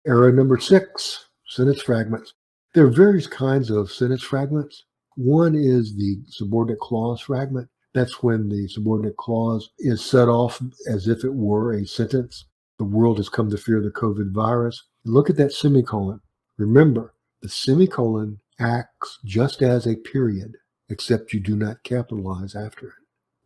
Error number 6, sentence fragments. There are various kinds of sentence fragments. One is the subordinate clause fragment. That's when the subordinate clause is set off as if it were a sentence. The world has come to fear the COVID virus. Look at that semicolon. Remember, the semicolon acts just as a period, except you do not capitalize after it.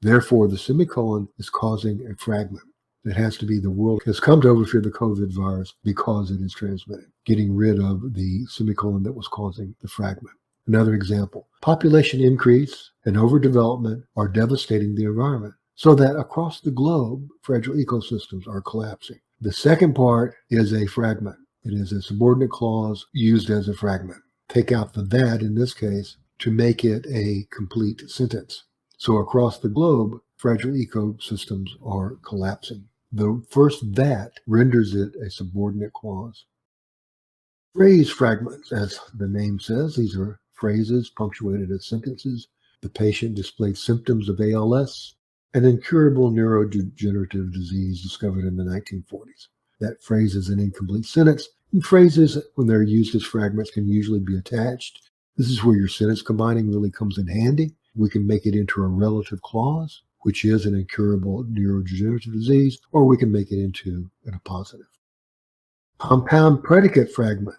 Therefore, the semicolon is causing a fragment. It has to be the world has come to overfear the COVID virus because it is transmitted, getting rid of the semicolon that was causing the fragment. Another example, population increase and overdevelopment are devastating the environment, so that across the globe, fragile ecosystems are collapsing. The second part is a fragment. It is a subordinate clause used as a fragment. Take out the that in this case to make it a complete sentence. So across the globe, fragile ecosystems are collapsing. The first that renders it a subordinate clause. Phrase fragments, as the name says, these are phrases punctuated as sentences. The patient displayed symptoms of ALS, an incurable neurodegenerative disease discovered in the 1940s. That phrase is an incomplete sentence, and phrases, when they're used as fragments, can usually be attached. This is where your sentence combining really comes in handy. We can make it into a relative clause, which is an incurable neurodegenerative disease, or we can make it into a positive. Compound predicate fragment.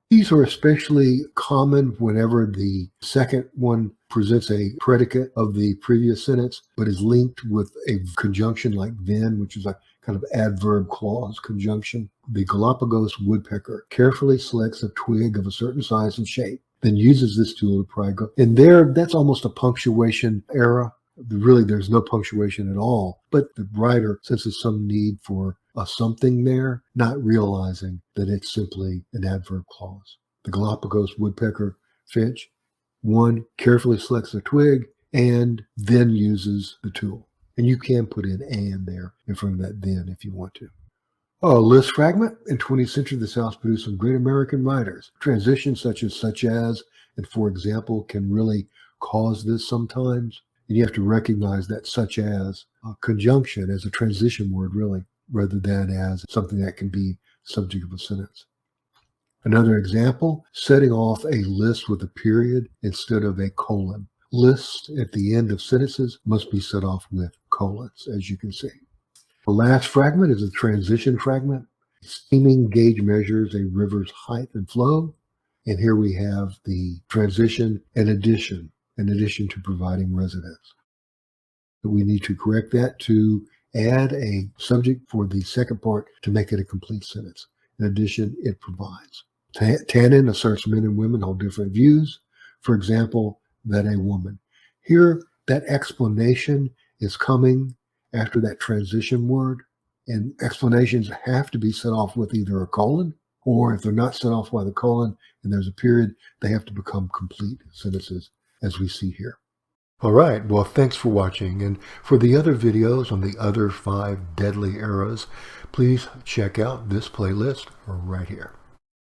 These are especially common whenever the second one presents a predicate of the previous sentence, but is linked with a conjunction like then, which is a kind of adverb clause conjunction. The Galapagos woodpecker carefully selects a twig of a certain size and shape, then uses this tool to pry. And there, that's almost a punctuation error. Really, there's no punctuation at all, but the writer senses some need for a something there, not realizing that it's simply an adverb clause. The Galapagos woodpecker finch, one carefully selects a twig and then uses the tool. And you can put in and there in front of that then if you want to. A list fragment. In 20th century, the South produced some great American writers. Transitions such as, and for example, can really cause this sometimes. And you have to recognize that such as a conjunction as a transition word, really, rather than as something that can be subject of a sentence. Another example, setting off a list with a period instead of a colon. Lists at the end of sentences must be set off with colons, as you can see. The last fragment is a transition fragment. Steaming gauge measures a river's height and flow. And here we have the transition and addition, in addition to providing residence. We need to correct that to add a subject for the second part to make it a complete sentence. In addition, it provides. Tannen asserts men and women hold different views. For example, that a woman. Here, that explanation is coming after that transition word, and explanations have to be set off with either a colon, or if they're not set off by the colon and there's a period, they have to become complete sentences, as we see here. All right, well, thanks for watching, and for the other videos on the other 5 deadly errors, please check out this playlist right here.